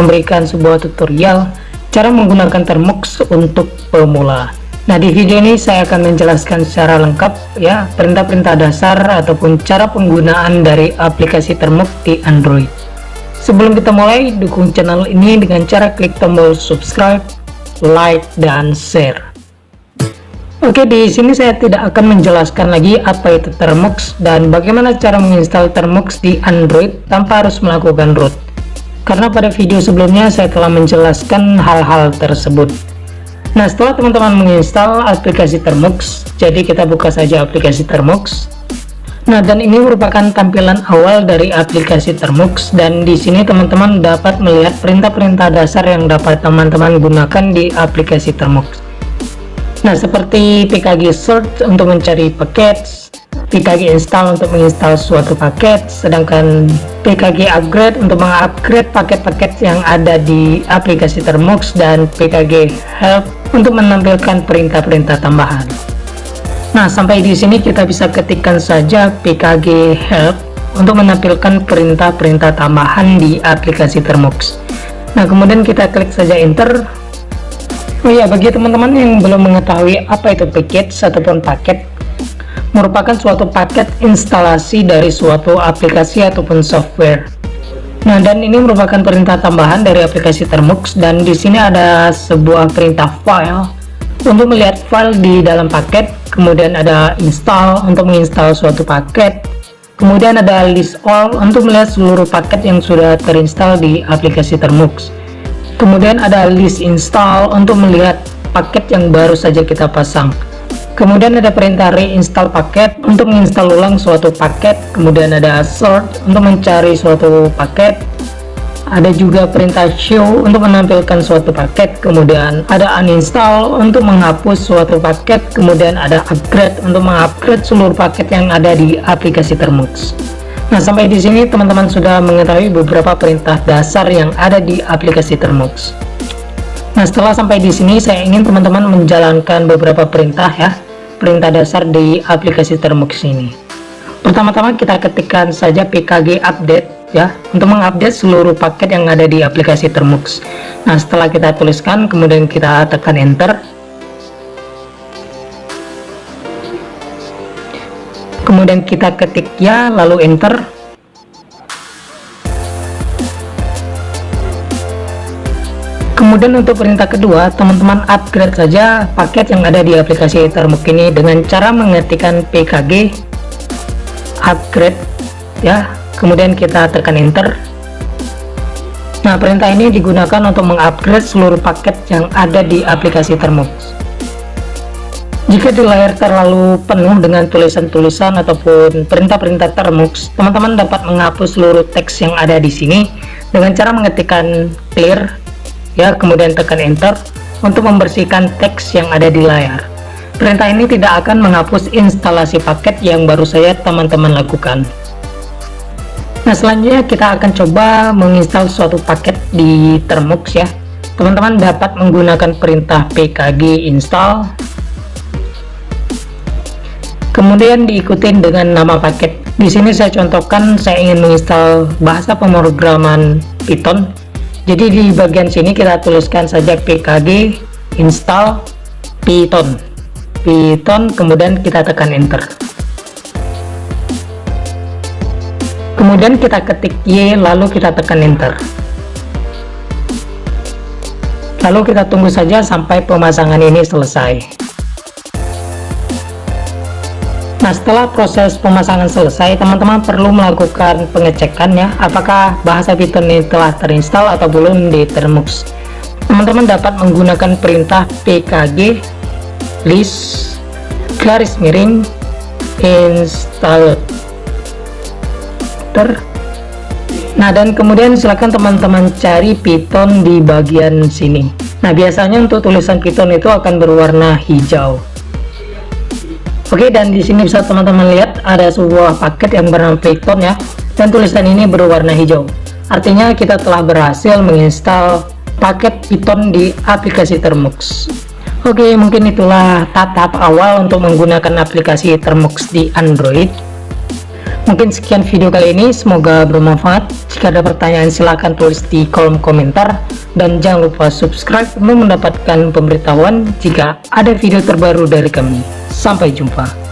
memberikan sebuah tutorial cara menggunakan Termux untuk pemula. Nah, di video ini saya akan menjelaskan secara lengkap ya perintah-perintah dasar ataupun cara penggunaan dari aplikasi Termux di Android. Sebelum kita mulai, dukung channel ini dengan cara klik tombol subscribe, like, dan share. Oke, di sini saya tidak akan menjelaskan lagi apa itu Termux dan bagaimana cara menginstal Termux di Android tanpa harus melakukan root. Karena pada video sebelumnya saya telah menjelaskan hal-hal tersebut. Nah, setelah teman-teman menginstal aplikasi Termux, jadi kita buka saja aplikasi Termux. Nah, dan ini merupakan tampilan awal dari aplikasi Termux, dan di sini teman-teman dapat melihat perintah-perintah dasar yang dapat teman-teman gunakan di aplikasi Termux. Nah, seperti pkg search untuk mencari paket, pkg install untuk menginstal suatu paket, sedangkan pkg upgrade untuk mengupgrade paket-paket yang ada di aplikasi Termux, dan pkg help untuk menampilkan perintah-perintah tambahan. Nah, sampai di sini kita bisa ketikkan saja pkg help untuk menampilkan perintah-perintah tambahan di aplikasi Termux. Nah, kemudian kita klik saja enter. Oh ya, bagi teman-teman yang belum mengetahui apa itu package ataupun paket, merupakan suatu paket instalasi dari suatu aplikasi ataupun software. Nah, dan ini merupakan perintah tambahan dari aplikasi Termux, dan di sini ada sebuah perintah file untuk melihat file di dalam paket, kemudian ada install untuk menginstal suatu paket, kemudian ada list all untuk melihat seluruh paket yang sudah terinstall di aplikasi Termux. Kemudian ada list install untuk melihat paket yang baru saja kita pasang. Kemudian ada perintah reinstall paket untuk menginstal ulang suatu paket. Kemudian ada sort untuk mencari suatu paket. Ada juga perintah show untuk menampilkan suatu paket. Kemudian ada uninstall untuk menghapus suatu paket. Kemudian ada upgrade untuk mengupgrade seluruh paket yang ada di aplikasi Termux. Nah, sampai di sini teman-teman sudah mengetahui beberapa perintah dasar yang ada di aplikasi Termux. Nah, setelah sampai di sini saya ingin teman-teman menjalankan beberapa perintah ya, perintah dasar di aplikasi Termux ini. Pertama-tama kita ketikkan saja pkg update ya, untuk mengupdate seluruh paket yang ada di aplikasi Termux. Nah, setelah kita tuliskan, kemudian kita tekan enter. Kemudian kita ketik ya, lalu enter. Kemudian untuk perintah kedua, teman-teman upgrade saja paket yang ada di aplikasi Termux ini dengan cara mengetikkan pkg upgrade ya, kemudian kita tekan enter. Nah, perintah ini digunakan untuk mengupgrade seluruh paket yang ada di aplikasi Termux. Jika di layar terlalu penuh dengan tulisan-tulisan ataupun perintah-perintah Termux, teman-teman dapat menghapus seluruh teks yang ada di sini dengan cara mengetikkan clear ya, kemudian tekan enter untuk membersihkan teks yang ada di layar. Perintah ini tidak akan menghapus instalasi paket yang baru saja teman-teman lakukan. Nah, selanjutnya kita akan coba menginstal suatu paket di Termux ya. Teman-teman dapat menggunakan perintah pkg install, kemudian diikutin dengan nama paket. Di sini saya contohkan saya ingin menginstal bahasa pemrograman Python. Jadi di bagian sini kita tuliskan saja pkg install Python, kemudian kita tekan enter. Kemudian kita ketik Y, lalu kita tekan enter. Lalu kita tunggu saja sampai pemasangan ini selesai. Nah, setelah proses pemasangan selesai, teman-teman perlu melakukan pengecekan ya, apakah bahasa Python ini telah terinstall atau belum di Termux. Teman-teman dapat menggunakan perintah pkg list garis miring installer. Nah, dan kemudian silakan teman-teman cari Python di bagian sini. Nah, biasanya untuk tulisan Python itu akan berwarna hijau. Oke, dan di sini bisa teman-teman lihat ada sebuah paket yang bernama Python ya, dan tulisan ini berwarna hijau. Artinya kita telah berhasil menginstal paket Python di aplikasi Termux. Oke, mungkin itulah tahap awal untuk menggunakan aplikasi Termux di Android. Mungkin sekian video kali ini, semoga bermanfaat. Jika ada pertanyaan silahkan tulis di kolom komentar, dan jangan lupa subscribe untuk mendapatkan pemberitahuan jika ada video terbaru dari kami. Sampai jumpa.